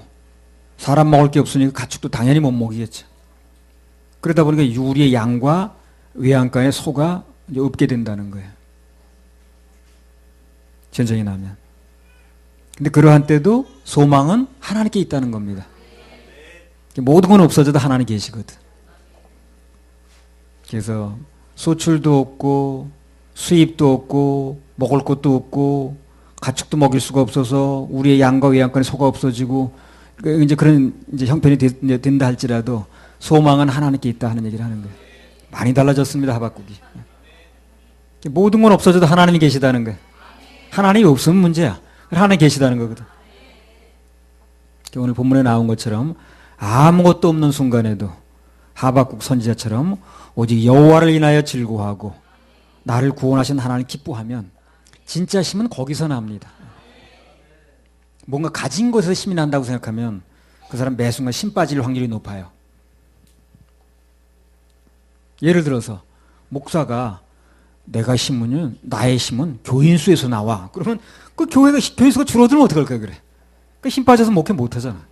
사람 먹을 게 없으니까 가축도 당연히 못 먹이겠죠. 그러다 보니까 우리의 양과 외양간의 소가 이제 없게 된다는 거예요. 전쟁이 나면. 근데 그러한 때도 소망은 하나님께 있다는 겁니다. 모든 건 없어져도 하나님 계시거든. 그래서 소출도 없고 수입도 없고 먹을 것도 없고 가축도 먹일 수가 없어서 우리의 양과 외양간에 소가 없어지고 이제 그런 이제 형편이 된다 할지라도 소망은 하나님께 있다 하는 얘기를 하는 거예요. 많이 달라졌습니다, 하박국이. 모든 건 없어져도 하나님이 계시다는 거예요. 하나님이 없으면 문제야. 하나님이 계시다는 거거든. 오늘 본문에 나온 것처럼 아무것도 없는 순간에도 하박국 선지자처럼 오직 여호와를 인하여 즐거워하고 나를 구원하신 하나님 기뻐하면 진짜 힘은 거기서 납니다. 뭔가 가진 것에서 힘이 난다고 생각하면 그 사람 매 순간 힘 빠질 확률이 높아요. 예를 들어서 목사가 내가 힘은 나의 힘은 교인 수에서 나와. 그러면 그 교인 수가 줄어들면 어떡할 거야 그래. 그 힘 빠져서 목회 못 하잖아.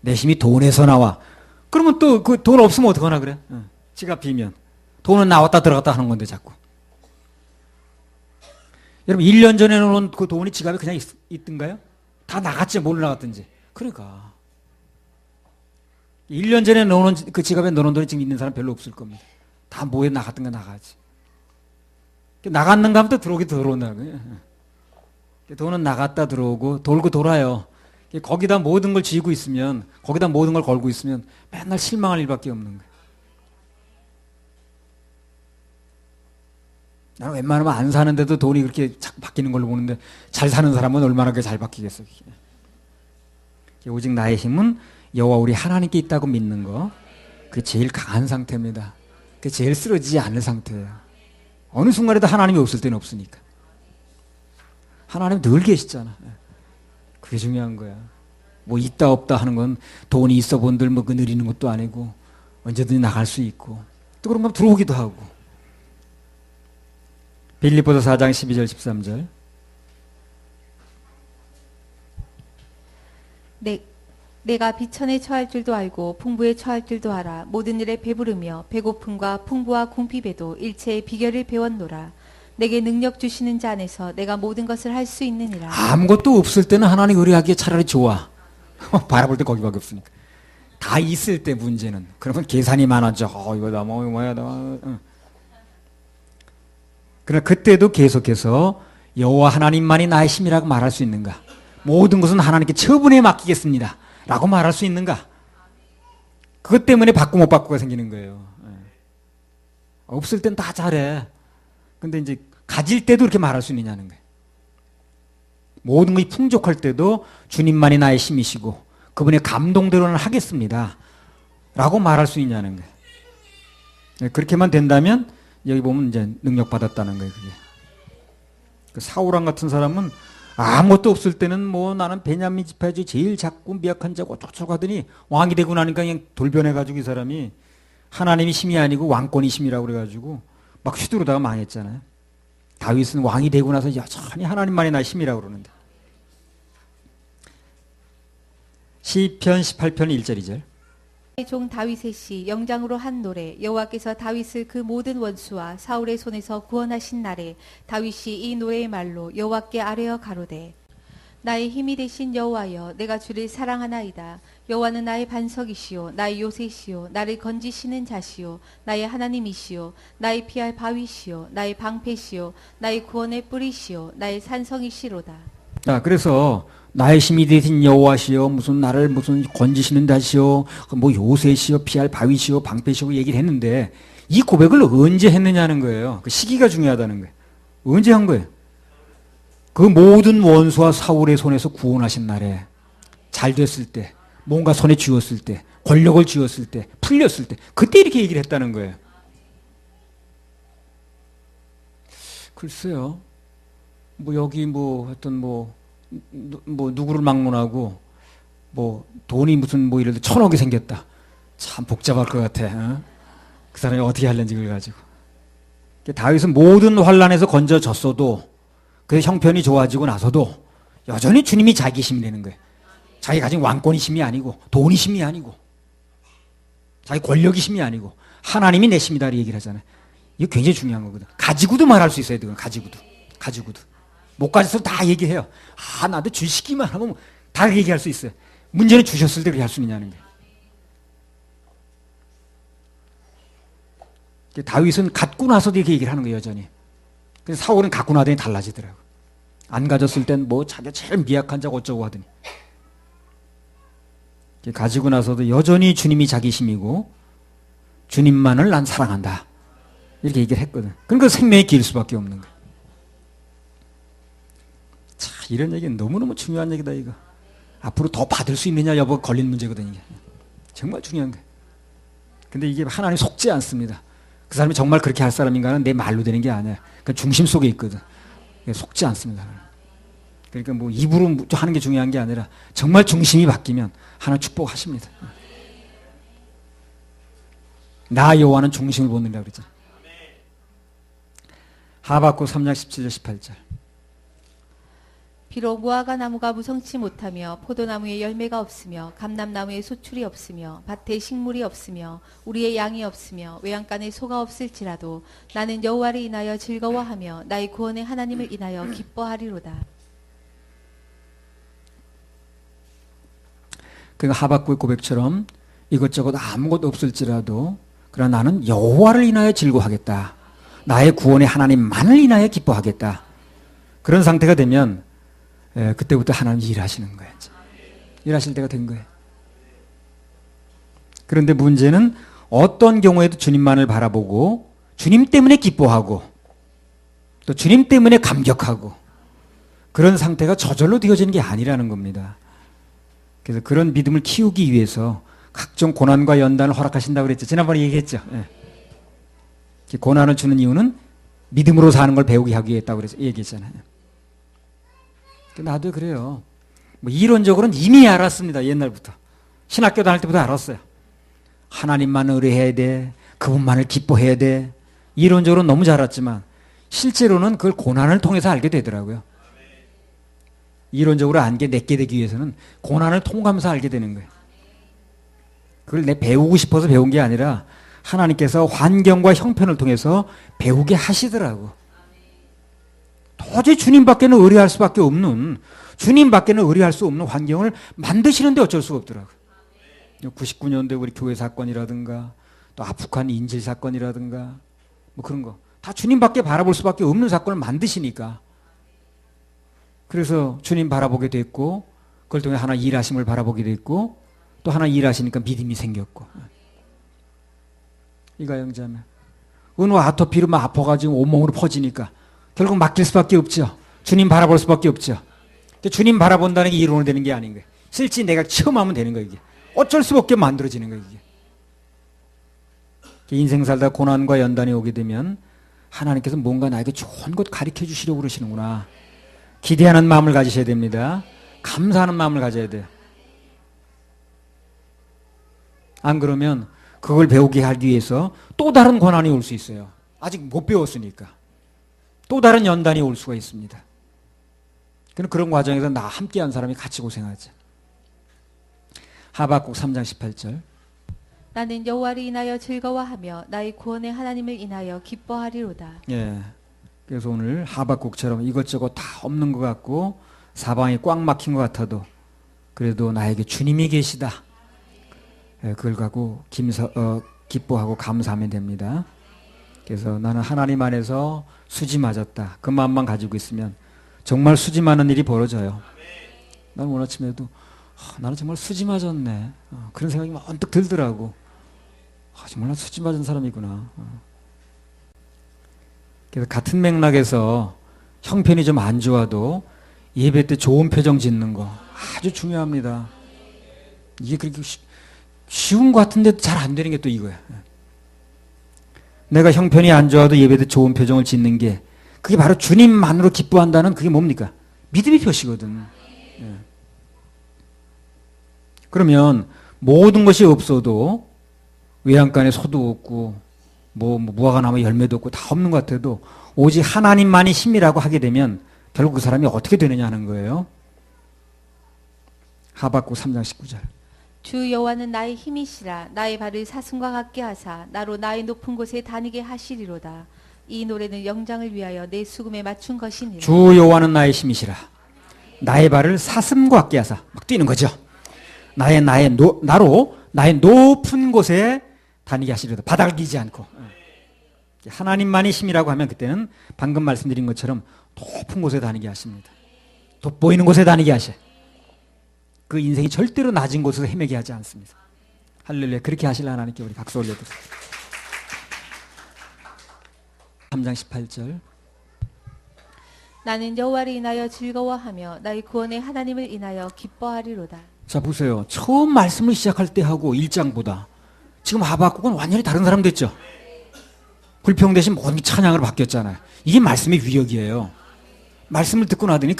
내 힘이 돈에서 나와. 그러면 또 그 돈 없으면 어떡하나 그래. 지갑 비면. 돈은 나왔다 들어갔다 하는 건데 자꾸. 여러분 1년 전에 놓은 그 돈이 지갑에 그냥 있던가요? 다 나갔지 뭘 나갔든지. 그러니까 1년 전에 넣어놓은 그 지갑에 넣어놓은 돈이 지금 있는 사람 별로 없을 겁니다. 다 뭐에 나갔던가 나가지. 나갔는가 하면 또 들어오기 들어온다는 거예요. 돈은 나갔다 들어오고 돌고 돌아요. 거기다 모든 걸 쥐고 있으면 거기다 모든 걸 걸고 있으면 맨날 실망할 일밖에 없는 거예요. 나는 웬만하면 안 사는데도 돈이 그렇게 자꾸 바뀌는 걸로 보는데 잘 사는 사람은 얼마나 잘 바뀌겠어. 오직 나의 힘은 여호와 우리 하나님께 있다고 믿는 거, 그게 제일 강한 상태입니다. 그게 제일 쓰러지지 않을 상태예요. 어느 순간에도 하나님이 없을 때는 없으니까. 하나님 늘 계시잖아. 그게 중요한 거야. 뭐 있다 없다 하는 건 돈이 있어 본들 뭐 그 느리는 것도 아니고 언제든지 나갈 수 있고 또 그런 거 들어오기도 하고. 빌립보서 4장 12절 13절. 내가 비천에 처할 줄도 알고 풍부에 처할 줄도 알아. 모든 일에 배부르며 배고픔과 풍부와 궁핍에도 일체의 비결을 배웠노라. 내게 능력 주시는 자 안에서 내가 모든 것을 할 수 있느니라. 아무것도 없을 때는 하나님 의뢰하기에 차라리 좋아. 바라볼 때 거기밖에 없으니까. 다 있을 때 문제는. 그러면 계산이 많아져. 이거다 뭐야. 그러나 그때도 계속해서 여호와 하나님만이 나의 힘이라고 말할 수 있는가? 모든 것은 하나님께 처분에 맡기겠습니다 라고 말할 수 있는가? 그것 때문에 받고 못 받고가 생기는 거예요. 없을 땐 다 잘해. 근데 이제 가질 때도 그렇게 말할 수 있느냐는 거예요. 모든 것이 풍족할 때도 주님만이 나의 힘이시고 그분의 감동대로는 하겠습니다 라고 말할 수 있냐는 거예요. 그렇게만 된다면 여기 보면 이제 능력 받았다는 거예요. 그게. 그 사울왕 같은 사람은 아무것도 없을 때는 뭐 나는 베냐민 지파의 제일 작고 미약한 자고 어쩌고 하더니 왕이 되고 나니까 그냥 돌변해가지고 이 사람이 하나님이 힘이 아니고 왕권이 힘이라고 그래가지고 막 휘두르다가 망했잖아요. 다윗은 왕이 되고 나서 여전히 하나님만이 나의 힘이라고 그러는데. 시편 18편 1절 2절. 종 다윗의 시 영장으로 한 노래. 여호와께서 다윗을 그 모든 원수와 사울의 손에서 구원하신 날에 다윗이 이 노래의 말로 여호와께 아뢰어 가로되 나의 힘이 되신 여호와여 내가 주를 사랑하나이다. 여호와는 나의 반석이시요 나의 요새시요 나를 건지시는 자시요 나의 하나님이시요 나의 피할 바위시요 나의 방패시요 나의 구원의 뿌리시요 나의 산성이시로다. 그래서 나의 힘이 되신 여호와시여 무슨 나를 무슨 건지시는 자시여 뭐 요새시여 피할 바위시여 방패시여 얘기를 했는데 이 고백을 언제 했느냐는 거예요. 그 시기가 중요하다는 거예요. 언제 한 거예요? 그 모든 원수와 사울의 손에서 구원하신 날에 잘 됐을 때 뭔가 손에 쥐었을 때 권력을 쥐었을 때 풀렸을 때 그때 이렇게 얘기를 했다는 거예요. 글쎄요. 뭐 여기 뭐 하여튼 뭐 누구를 막론하고 뭐 돈이 무슨 뭐 이래도 1,000억이 생겼다. 참 복잡할 것 같아. 그 사람이 어떻게 할는지 그걸 가지고. 다윗은 모든 환란에서 건져졌어도 그 형편이 좋아지고 나서도 여전히 주님이 자기 힘이 되는 거예요. 자기 가진 왕권이 힘이 아니고 돈이 힘이 아니고 자기 권력이 힘이 아니고 하나님이 내 힘이다 얘기를 하잖아요. 이거 굉장히 중요한 거거든. 가지고도 말할 수 있어야 돼요. 가지고도. 못 가져서 다 얘기해요. 나한테 주시기만 하면 다 얘기할 수 있어요. 문제는 주셨을 때 그렇게 할 수 있냐는 거예요. 다윗은 갖고 나서도 이렇게 얘기를 하는 거예요, 여전히. 그래서 사울은 갖고 나더니 달라지더라고요. 안 가졌을 땐 뭐 자기가 제일 미약한 자가 어쩌고 하더니. 가지고 나서도 여전히 주님이 자기 힘이고 주님만을 난 사랑한다. 이렇게 얘기를 했거든. 그러니까 생명의 길 수밖에 없는 거예요. 자, 이런 얘기는 너무너무 중요한 얘기다, 이거. 앞으로 더 받을 수 있느냐 여부가 걸린 문제거든요. 이게. 정말 중요한 거예요. 근데 이게 하나님 속지 않습니다. 그 사람이 정말 그렇게 할 사람인가는 내 말로 되는 게 아니야. 그 중심 속에 있거든. 속지 않습니다. 그러니까 뭐 입으로 하는 게 중요한 게 아니라 정말 중심이 바뀌면 하나님 축복하십니다. 나 여호와는 중심을 보는다고 그랬잖아. 하박국 3장 17절 18절. 비록 무화과 나무가 무성치 못하며 포도나무에 열매가 없으며 감람나무에 소출이 없으며 밭에 식물이 없으며 우리의 양이 없으며 외양간에 소가 없을지라도 나는 여호와를 인하여 즐거워하며 나의 구원의 하나님을 인하여 기뻐하리로다. 그러니까 하박국의 고백처럼 이것저것 아무것도 없을지라도 그러나 나는 여호와를 인하여 즐거워하겠다. 나의 구원의 하나님만을 인하여 기뻐하겠다. 그런 상태가 되면 그때부터 하나님이 일하시는 거예요. 일하실 때가 된 거예요. 그런데 문제는 어떤 경우에도 주님만을 바라보고 주님 때문에 기뻐하고 또 주님 때문에 감격하고 그런 상태가 저절로 되어지는 게 아니라는 겁니다. 그래서 그런 믿음을 키우기 위해서 각종 고난과 연단을 허락하신다고 그랬죠. 지난번에 얘기했죠. 고난을 주는 이유는 믿음으로 사는 걸 배우게 하기 위해서 그래서 얘기했잖아요. 나도 그래요. 뭐 이론적으로는 이미 알았습니다. 옛날부터. 신학교 다닐 때부터 알았어요. 하나님만 의뢰해야 돼. 그분만을 기뻐해야 돼. 이론적으로는 너무 잘 알았지만 실제로는 그걸 고난을 통해서 알게 되더라고요. 이론적으로 안게 내게 되기 위해서는 고난을 통과하면서 알게 되는 거예요. 그걸 내 배우고 싶어서 배운 게 아니라 하나님께서 환경과 형편을 통해서 배우게 하시더라고. 도저히 주님밖에는 의뢰할 수밖에 없는, 주님밖에는 의뢰할 수 없는 환경을 만드시는데 어쩔 수가 없더라고요. 99년도에 우리 교회 사건이라든가 또 아프간 인질 사건이라든가 뭐 그런 거 다 주님밖에 바라볼 수밖에 없는 사건을 만드시니까 그래서 주님 바라보게 됐고 그걸 통해 하나 일하심을 바라보게 됐고 또 하나 일하시니까 믿음이 생겼고 이가 형제면 은호 아토피로 막 아파가지고 온몸으로 퍼지니까 결국 맡길 수밖에 없죠. 주님 바라볼 수밖에 없죠. 주님 바라본다는 게 이론으로 되는 게 아닌 거예요. 실제 내가 체험하면 되는 거예요. 이게. 어쩔 수 없게 만들어지는 거예요. 이게. 인생 살다 고난과 연단이 오게 되면 하나님께서 뭔가 나에게 좋은 것 가르쳐 주시려고 그러시는구나. 기대하는 마음을 가지셔야 됩니다. 감사하는 마음을 가져야 돼요. 안 그러면 그걸 배우게 하기 위해서 또 다른 고난이 올 수 있어요. 아직 못 배웠으니까. 또 다른 연단이 올 수가 있습니다. 그런 과정에서 나 함께한 사람이 같이 고생하죠. 하박국 3장 18절. 나는 여호와를 인하여 즐거워하며 나의 구원의 하나님을 인하여 기뻐하리로다. 예. 그래서 오늘 하박국처럼 이것저것 다 없는 것 같고 사방이 꽉 막힌 것 같아도 그래도 나에게 주님이 계시다. 예, 그걸 갖고 기뻐하고 감사하면 됩니다. 그래서 나는 하나님 안에서 수지 맞았다. 그 마음만 가지고 있으면 정말 수지 맞는 일이 벌어져요. 나는 오늘 아침에도 나는 정말 수지 맞았네. 그런 생각이 언뜻 들더라고. 정말 나 수지 맞은 사람이구나. 그래서 같은 맥락에서 형편이 좀 안 좋아도 예배 때 좋은 표정 짓는 거 아주 중요합니다. 이게 그렇게 쉬운 것 같은데 잘 안 되는 게 또 이거야. 내가 형편이 안 좋아도 예배 때 좋은 표정을 짓는 게 그게 바로 주님만으로 기뻐한다는 그게 뭡니까? 믿음의 표시거든. 예. 그러면 모든 것이 없어도 외양간에 소도 없고 무화과 나무 열매도 없고 다 없는 것 같아도 오직 하나님만이 힘이라고 하게 되면 결국 그 사람이 어떻게 되느냐 하는 거예요. 하박국 3장 19절. 주 여호와는 나의 힘이시라. 나의 발을 사슴과 같게 하사 나로 나의 높은 곳에 다니게 하시리로다. 이 노래는 영장을 위하여 내 수금에 맞춘 것이니라. 주 여호와는 나의 힘이시라. 나의 발을 사슴과 같게 하사 막 뛰는 거죠. 나로 나의 높은 곳에 다니게 하시리로다. 바닥을 기지 않고. 하나님만이 힘이라고 하면 그때는 방금 말씀드린 것처럼 높은 곳에 다니게 하십니다. 돋보이는 곳에 다니게 하셔. 그 인생이 절대로 낮은 곳에서 헤매게 하지 않습니다. 할렐루야. 그렇게 하실 하나님께 우리 박수 올려드립니다. 3장 18절. 나는 여호와를 인하여 즐거워하며 나의 구원의 하나님을 인하여 기뻐하리로다. 자 보세요. 처음 말씀을 시작할 때 하고 1장보다 지금 하박국은 완전히 다른 사람 됐죠. 불평 대신 모든 게 찬양으로 바뀌었잖아요. 이게 말씀의 위력이에요. 말씀을 듣고 나더니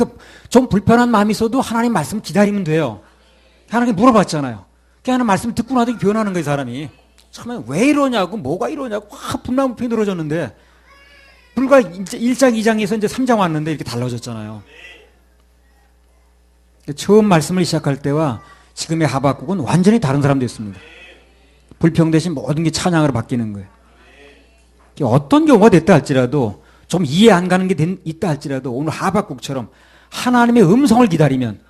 좀 불편한 마음이 있어도 하나님 말씀을 기다리면 돼요. 하나님 물어봤잖아요. 하나님 말씀을 듣고 나더니 변하는 거예요. 사람이. 처음에 왜 이러냐고 뭐가 이러냐고 확 분명히 늘어졌는데 불과 1장 2장에서 이제 3장 왔는데 이렇게 달라졌잖아요. 처음 말씀을 시작할 때와 지금의 하박국은 완전히 다른 사람 됐습니다. 불평 대신 모든 게 찬양으로 바뀌는 거예요. 어떤 경우가 됐다 할지라도 좀 이해 안 가는 게 있다 할지라도 오늘 하박국처럼 하나님의 음성을 기다리면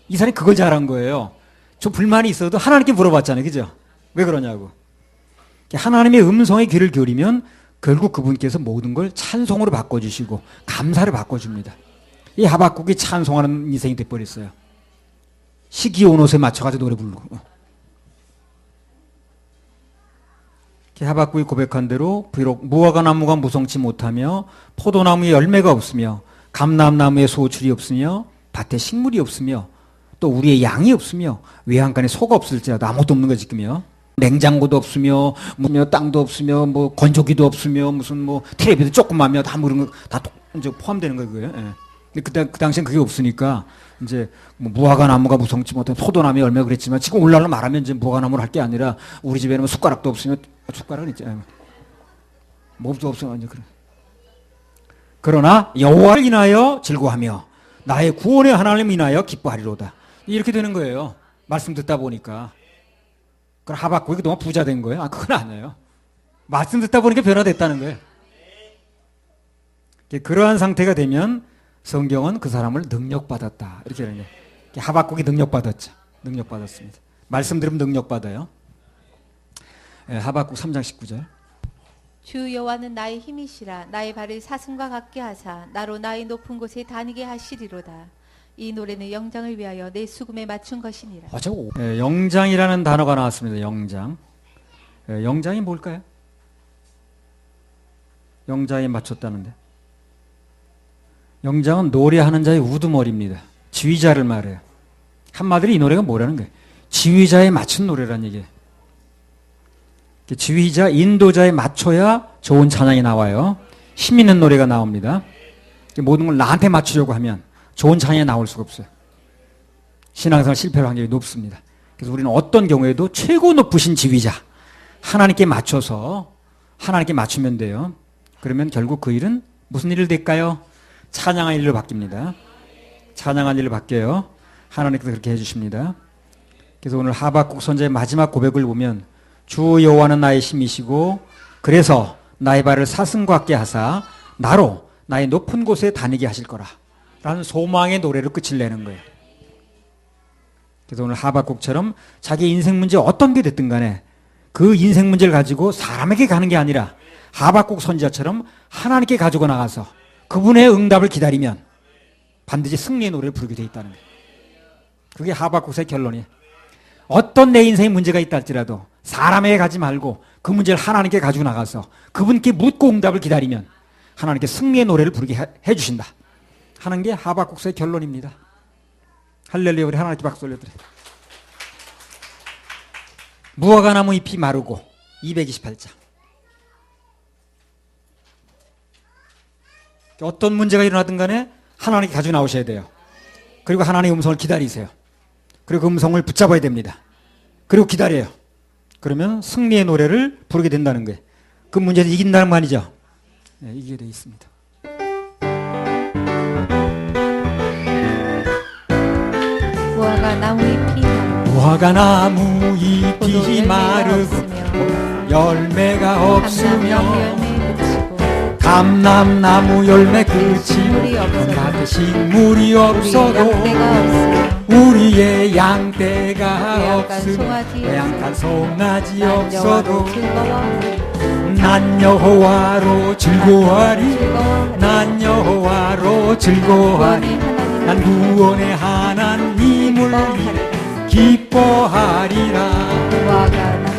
이 사람이 그걸 잘한 거예요. 좀 불만이 있어도 하나님께 물어봤잖아요. 그죠? 왜 그러냐고. 하나님의 음성에 귀를 기울이면 결국 그분께서 모든 걸 찬송으로 바꿔주시고 감사를 바꿔줍니다. 이 하박국이 찬송하는 인생이 돼버렸어요. 시기온옷에 맞춰가지고 노래 부르고. 하박국이 고백한 대로 비록 무화과나무가 무성치 못하며 포도나무에 열매가 없으며 감람나무에 소출이 없으며 밭에 식물이 없으며 또 우리의 양이 없으며 외양간에 소가 없을지라도 아무것도 없는 거 지금요. 냉장고도 없으며 뭐 땅도 없으며 뭐 건조기도 없으며 무슨 뭐 텔레비도 조금만며 다 그런 거 다 이제 포함되는 거예요. 예. 근데 그 당시엔 그게 없으니까 이제 뭐 무화과나무가 무성치 못한 포도나무에 열매 그랬지만 지금 오늘날로 말하면 이제 무화과나무를 할 게 아니라 우리 집에는 뭐 숟가락도 없으면 숟가락은 있죠. 몹도 없으면 이제 그래. 그러나 여호와를 인하여 즐거워하며 나의 구원의 하나님을 인하여 기뻐하리로다. 이렇게 되는 거예요. 말씀 듣다 보니까. 그럼 하박국이 그동안 부자 된 거예요? 그건 아니에요. 말씀 듣다 보니까 변화됐다는 거예요. 그러한 상태가 되면 성경은 그 사람을 능력받았다. 이렇게 하는 거예요. 하박국이 능력받았죠. 능력받았습니다. 말씀 들으면 능력받아요. 하박국 3장 19절. 주 여호와는 나의 힘이시라. 나의 발을 사슴과 같게 하사 나로 나의 높은 곳에 다니게 하시리로다. 이 노래는 영장을 위하여 내 수금에 맞춘 것이니라. 영장이라는 단어가 나왔습니다. 영장. 영장이 뭘까요? 영장에 맞췄다는데. 영장은 노래하는 자의 우두머리입니다. 지휘자를 말해요. 한마디로 이 노래가 뭐라는 거예요? 지휘자에 맞춘 노래라는 얘기예요. 지휘자, 인도자에 맞춰야 좋은 찬양이 나와요. 힘 있는 노래가 나옵니다. 모든 걸 나한테 맞추려고 하면 좋은 찬양이 나올 수가 없어요. 신앙생활 실패할 확률이 높습니다. 그래서 우리는 어떤 경우에도 최고 높으신 지휘자, 하나님께 맞춰서 하나님께 맞추면 돼요. 그러면 결국 그 일은 무슨 일을 될까요? 찬양한 일로 바뀝니다. 찬양한 일로 바뀌어요. 하나님께서 그렇게 해주십니다. 그래서 오늘 하박국 선지자의 마지막 고백을 보면 주 여호와는 나의 힘이시고 그래서 나의 발을 사슴과 같게 하사 나로 나의 높은 곳에 다니게 하실 거라 라는 소망의 노래로 끝을 내는 거예요. 그래서 오늘 하박국처럼 자기 인생 문제 어떤 게 됐든 간에 그 인생 문제를 가지고 사람에게 가는 게 아니라 하박국 선지자처럼 하나님께 가지고 나가서 그분의 응답을 기다리면 반드시 승리의 노래를 부르게 돼 있다는 거예요. 그게 하박국서의 결론이에요. 어떤 내 인생에 문제가 있다 할지라도 사람에게 가지 말고 그 문제를 하나님께 가지고 나가서 그분께 묻고 응답을 기다리면 하나님께 승리의 노래를 부르게 해주신다 하는 게 하박국서의 결론입니다. 할렐루야. 우리 하나님께 박수 올려드려요. 무화과나무 잎이 마르고 228장. 어떤 문제가 일어나든 간에 하나님께 가지고 나오셔야 돼요. 그리고 하나님의 음성을 기다리세요. 그리고 그 음성을 붙잡아야 됩니다. 그리고 기다려요. 그러면 승리의 노래를 부르게 된다는 거예요. 그 문제를 이긴다는 거 아니죠? 네, 이기게 되어 있습니다. 무화과 나무 잎이 마르고 무화과 나무 잎이 포도 열매가 마르고 없으며 열매가 감람나무 없으며 열매 그치고 감람나무 열매 그치고 식물이 없어도 밭에 식물이 우리 없어도 양떼가 없으며 우리의 양떼가 외양간 없으며 송아지 외양간 송아지 난 없어도 여호와로 즐거워하리 난 여호와로 즐거워하리 즐거워하리 난 여호와로 즐거워하리 구원의 하나님을 난 구원의 하나님을 기뻐하리라 무화과